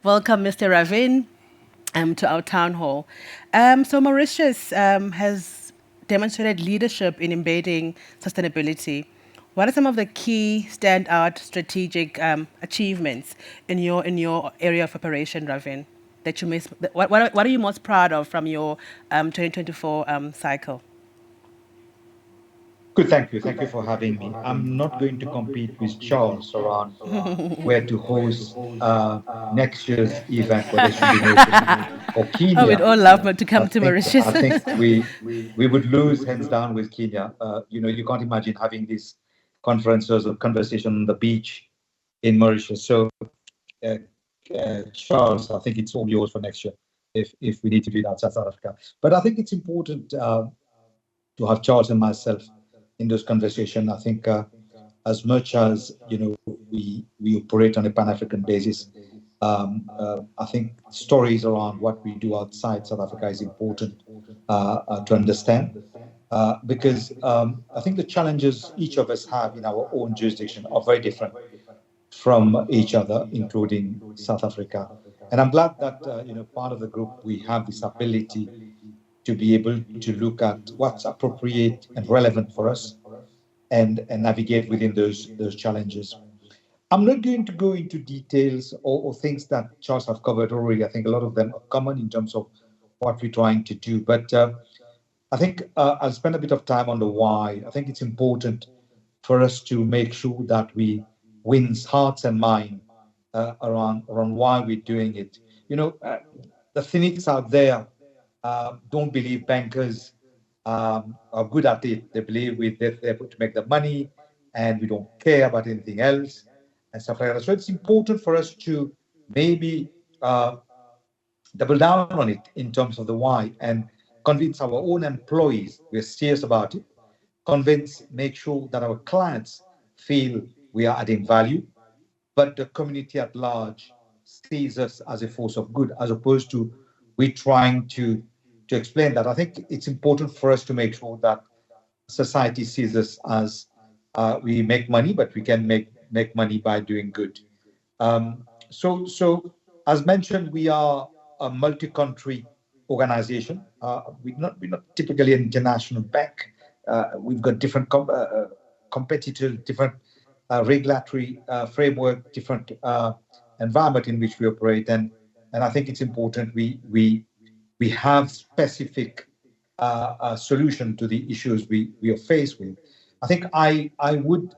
Welcome, Mr. Ravin, to our town hall. So Mauritius has demonstrated leadership in embedding sustainability. What are some of the key standout strategic achievements in your area of operation, Ravin? That you miss, what are you most proud of from your 2024 cycle? Good, thank you. Thank you for having me. I'm not going to compete with Charles around where to host next year's event, whether it should be Mauritius or Oh, we'd Kenya. all love to I come to think Mauritius. I think we would lose hands down with Kenya. You can't imagine having these conferences or conversation on the beach in Mauritius. So, uh, Charles, I think it's all yours for next year if we need to do it outside South Africa. But I think it's important to have Charles and myself in those conversations. I think as much as we operate on a Pan African basis, I think stories around what we do outside South Africa is important to understand. Because I think the challenges each of us have in our own jurisdiction are very different from each other, including South Africa. And I'm glad that part of the group we have this ability to be able to look at what's appropriate and relevant for us and navigate within those challenges. I'm not going to go into details or things that Charles have covered already. I think a lot of them are common in terms of what we're trying to do. But I think I'll spend a bit of time on the why. I think it's important for us to make sure that we win hearts and mind around why we're doing it. The cynics out there don't believe bankers are good at it. They believe they're there to make the money and we don't care about anything else and stuff like that. So it's important for us to maybe double down on it in terms of the why and convince our own employees we're serious about it, make sure that our clients feel we are adding value, but the community at large sees us as a force of good, as opposed to we trying to explain that. I think it's important for us to make sure that society sees us as we make money, but we can make money by doing good. So as mentioned, we are a multi-country organization. We're not typically an international bank. We've got different competitors, different regulatory framework, different environment in which we operate, and I think it's important we have specific solution to the issues we are faced with. I think I would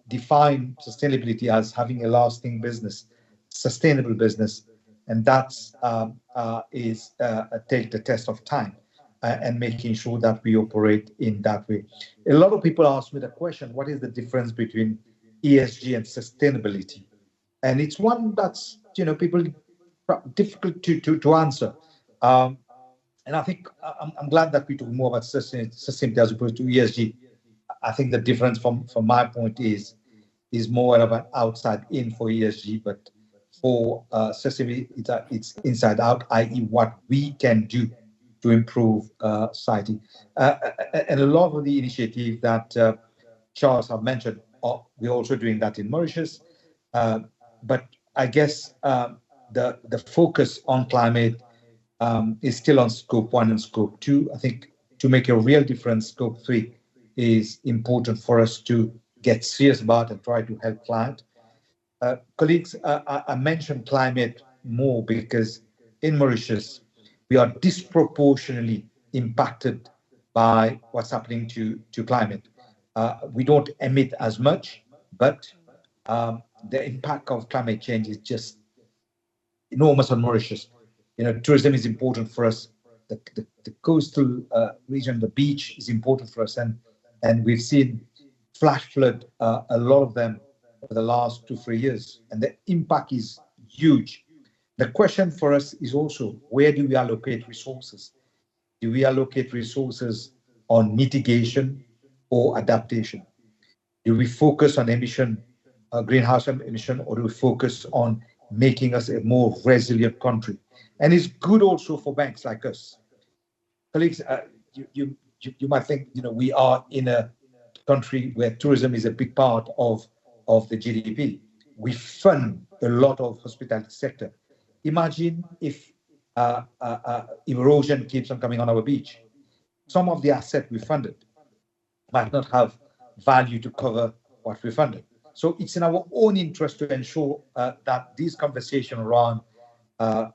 define sustainability as having a lasting business, sustainable business, and that's is take the test of time and making sure that we operate in that way. A lot of people ask me the question, what is the difference between ESG and sustainability? And it's one that's people difficult to answer. Um, and I think I'm glad that we talk more about sustainability as opposed to ESG. I think the difference from my point is more of an outside in for ESG, but for sustainability, it's inside out, i.e., what we can do to improve society. And a lot of the initiative that Charles have mentioned, we're also doing that in Mauritius. Uh, but I guess the focus on climate is still on scope one and scope two. I think to make a real difference, scope three is important for us to get serious about and try to help client. Colleagues, I mentioned climate more because in Mauritius, we are disproportionately impacted by what's happening to climate. We don't emit as much, but the impact of climate change is just enormous on Mauritius. Tourism is important for us. The coastal region, the beach is important for us, and we've seen flash flood, a lot of them over the last 2 3 years, and the impact is huge. The question for us is also where do we allocate resources? Do we allocate resources on mitigation or adaptation? Do we focus on greenhouse emission, or do we focus on making us a more resilient country? And it's good also for banks like us. Colleagues, you might think, we are in a country where tourism is a big part of the GDP. we fund a lot of hospitality sector. Imagine if erosion keeps on coming on our beach. Some of the asset we funded might not have value to cover what we funded. So it's in our own interest to ensure that these conversation around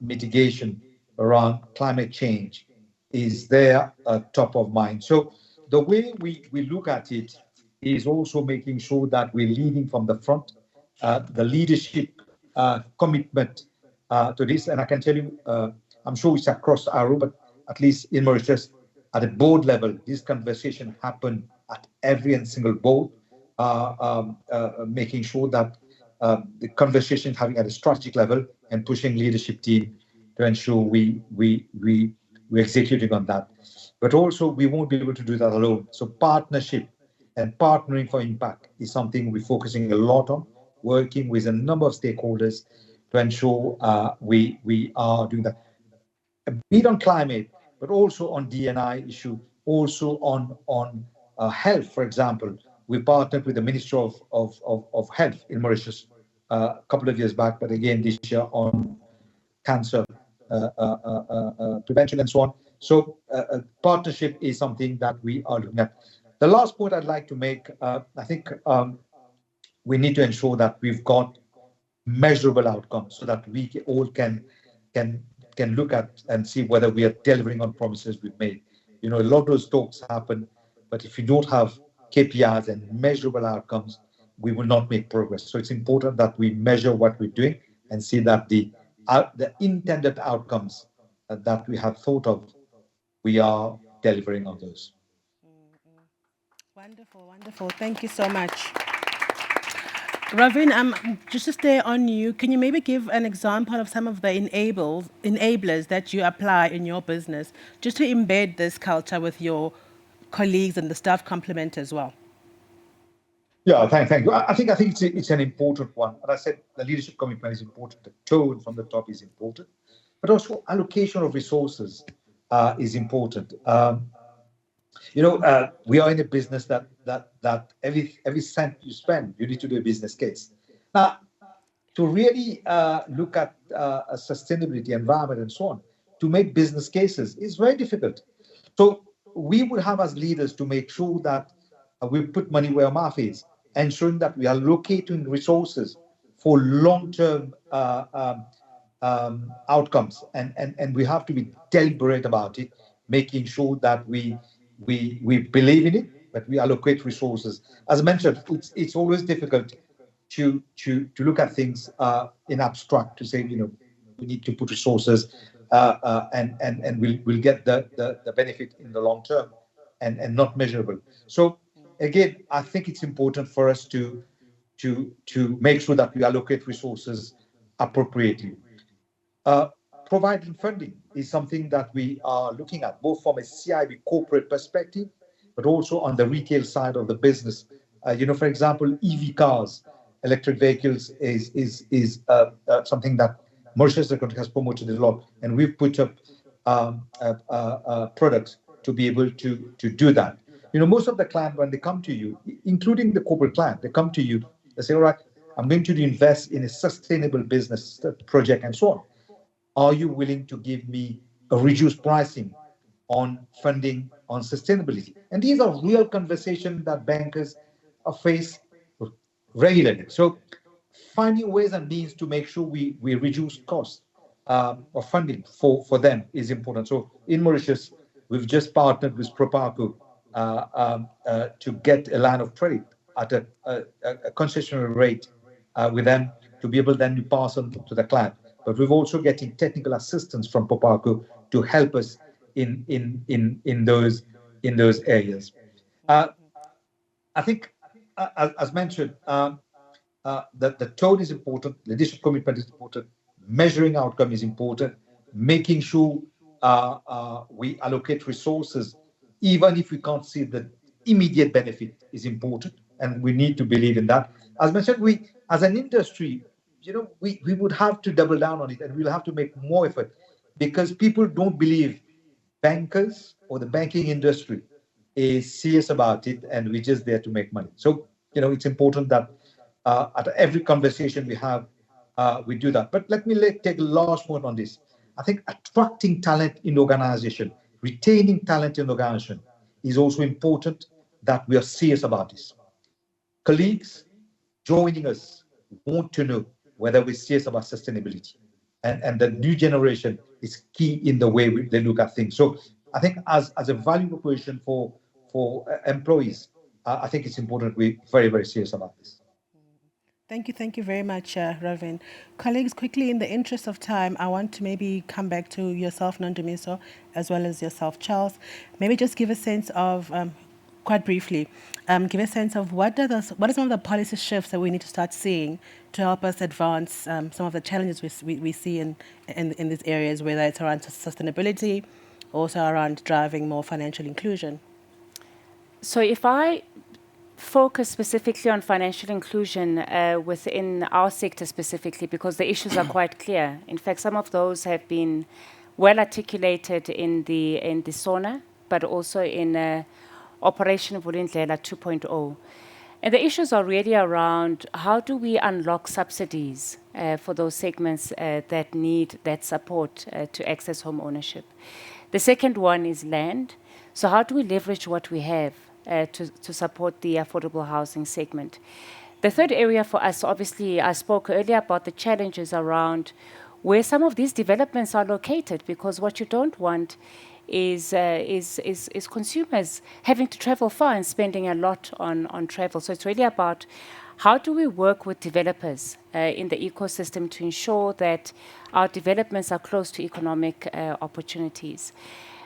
mitigation, around climate change, is there top of mind. So the way we look at it is also making sure that we're leading from the front, the leadership commitment to this. And I can tell you, I'm sure it's across ARO, but at least in Mauritius, at the board level, this conversation happen at every and single board, making sure that the conversation is having at a strategic level and pushing leadership team to ensure we're executing on that. But also, we won't be able to do that alone. So partnership and partnering for impact is something we're focusing a lot on, working with a number of stakeholders to ensure we are doing that. A bit on climate, but also on D&I issue, also on health, for example. We partnered with the Ministry of Health in Mauritius a couple of years back, but again this year on cancer prevention and so on. So partnership is something that we are looking at. The last point I'd like to make, I think we need to ensure that we've got measurable outcomes so that we all can look at and see whether we are delivering on promises we've made. You know, a lot of those talks happen, but if you don't have KPIs and measurable outcomes, we will not make progress. So it's important that we measure what we're doing and see that the intended outcomes that we have thought of, we are delivering on those. Wonderful, wonderful. Thank you so much. Ravin, just to stay on you, can you maybe give an example of some of the enablers that you apply in your business just to embed this culture with your colleagues and the staff complement as well? Yeah, thank you. I think it's an important one. And I said the leadership commitment is important. The tone from the top is important, but also allocation of resources is important. We are in a business that every cent you spend, you need to do a business case. Now, to really look at sustainability, environment, and so on, to make business cases is very difficult. So we would have as leaders to make sure that we put money where our mouth is, ensuring that we are locating resources for long-term outcomes, and we have to be deliberate about it, making sure that we believe in it, but we allocate resources. As I mentioned, it's always difficult to look at things in abstract, to say, we need to put resources and we'll get the benefit in the long term and not measurable. So again, I think it's important for us to make sure that we allocate resources appropriately. Providing funding is something that we are looking at, both from a CIB corporate perspective, but also on the retail side of the business. For example, EV cars, electric vehicles is something that Mauritius has promoted a lot, and we've put up products to be able to do that. Most of the clients, when they come to you, including the corporate client, they come to you, they say, all right, I'm going to invest in a sustainable business project and so on. Are you willing to give me a reduced pricing on funding on sustainability? And these are real conversations that bankers face regularly. So finding ways and means to make sure we reduce costs of funding for them is important. So in Mauritius, we've just partnered with Proparco to get a line of credit at a concessionary rate with them to be able then to pass on to the client. But we're also getting technical assistance from Proparco to help us in those areas. I think, as mentioned, the tone is important, leadership commitment is important, measuring outcome is important, making sure we allocate resources, even if we can't see the immediate benefit, is important, and we need to believe in that. As mentioned, we, as an industry, we would have to double down on it, and we'll have to make more effort, because people don't believe bankers or the banking industry is serious about it, and we're just there to make money. So, it's important that At every conversation we have, we do that. But let me take a last point on this. I think attracting talent in organization, retaining talent in organization is also important, that we are serious about this. Colleagues joining us want to know whether we're serious about sustainability. And the new generation is key in the way they look at things. So I think as a value proposition for employees, I think it's important we're very, very serious about this. Thank you very much, Ravin. Colleagues, quickly, in the interest of time, I want to maybe come back to yourself, Nondumiso, as well as yourself, Charles. Maybe just give a sense of, quite briefly, give a sense of what are some of the policy shifts that we need to start seeing to help us advance some of the challenges we see in these areas, whether it's around sustainability, also around driving more financial inclusion. So if I focus specifically on financial inclusion within our sector specifically, because the issues are quite clear. In fact, some of those have been well articulated in the SONA, but also in Operation Vulindlela 2.0. And the issues are really around how do we unlock subsidies for those segments that need that support to access home ownership. The second one is land. So how do we leverage what we have to support the affordable housing segment? The third area for us, obviously, I spoke earlier about the challenges around where some of these developments are located, because what you don't want is consumers having to travel far and spending a lot on travel. So it's really about how do we work with developers in the ecosystem to ensure that our developments are close to economic opportunities.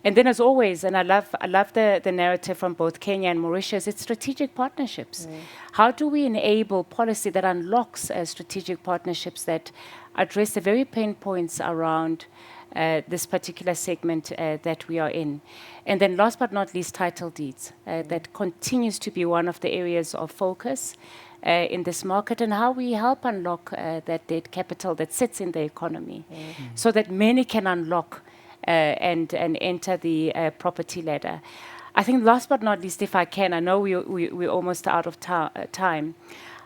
And then, as always, and I love the narrative from both Kenya and Mauritius, it's strategic partnerships. How do we enable policy that unlocks strategic partnerships that address the very pain points around this particular segment that we are in? And then last but not least, title deeds. That continues to be one of the areas of focus in this market, and how we help unlock that debt capital that sits in the economy so that many can unlock and enter the property ladder. I think last but not least, if I can, I know we're almost out of time.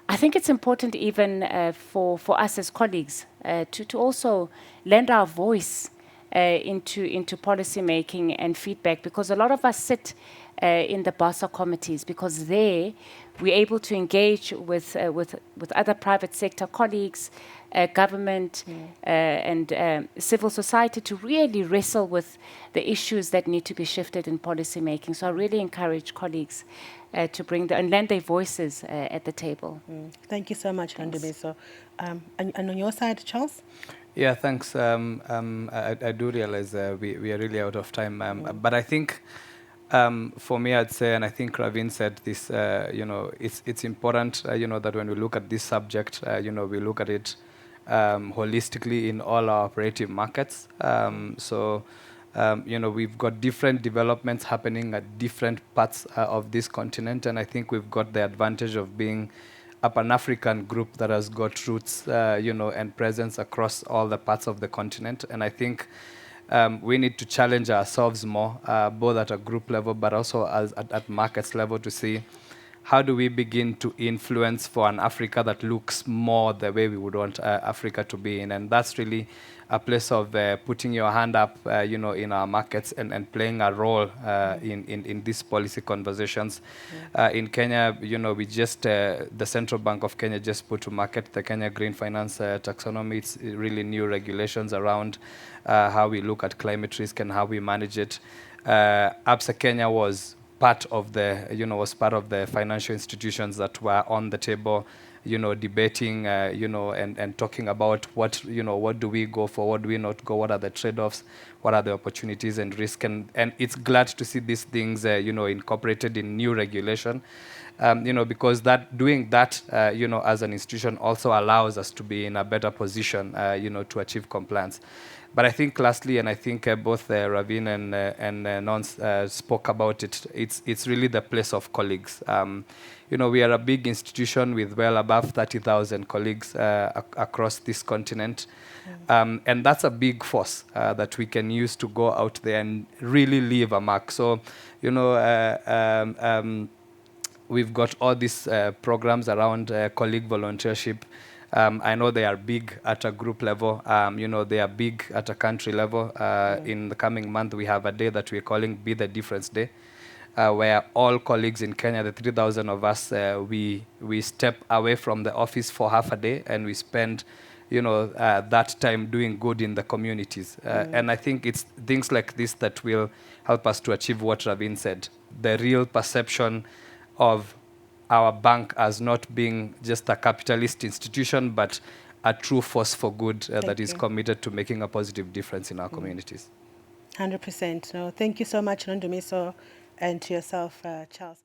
I think it's important even for us as colleagues to also lend our voice into policy making and feedback, because a lot of us sit in the BASA committees, because there we're able to engage with other private sector colleagues, government, and civil society to really wrestle with the issues that need to be shifted in policy making. So I really encourage colleagues to bring and lend their voices at the table. Thank you so much, Nondumiso. And on your side, Charles? Yeah, thanks. I do realize we are really out of time, but I think for me, I'd say, and I think Ravin said this, it's important, that when we look at this subject, we look at it holistically in all our operative markets. We've got different developments happening at different parts of this continent, and I think we've got the advantage of being a Pan-African group that has got roots, and presence across all the parts of the continent. And I think we need to challenge ourselves more, both at a group level, but also at markets level, to see how do we begin to influence for an Africa that looks more the way we would want Africa to be in. And that's really a place of putting your hand up, in our markets and playing a role in these policy conversations. In Kenya, we just, the Central Bank of Kenya just put to market the Kenya Green Finance Taxonomy. It's really new regulations around how we look at climate risk and how we manage it. Absa Kenya was part of the financial institutions that were on the table, debating, and talking about what do we go for, what do we not go, what are the trade-offs, what are the opportunities and risk, and it's glad to see these things, incorporated in new regulation, because doing that, as an institution also allows us to be in a better position, to achieve compliance. But I think lastly, and I think both Ravin and Nons spoke about it, it's really the place of colleagues. We are a big institution with well above 30,000 colleagues across this continent. And that's a big force that we can use to go out there and really leave a mark. So, we've got all these programs around colleague volunteership. I know they are big at a group level. They are big at a country level. In the coming month, we have a day that we're calling Be the Difference Day, where all colleagues in Kenya, the 3,000 of us, we step away from the office for half a day and we spend that time doing good in the communities. And I think it's things like this that will help us to achieve what Ravin said, the real perception of our bank as not being just a capitalist institution, but a true force for good that is committed to making a positive difference in our communities. 100%. No, thank you so much, Nondumiso, and to yourself, Charles.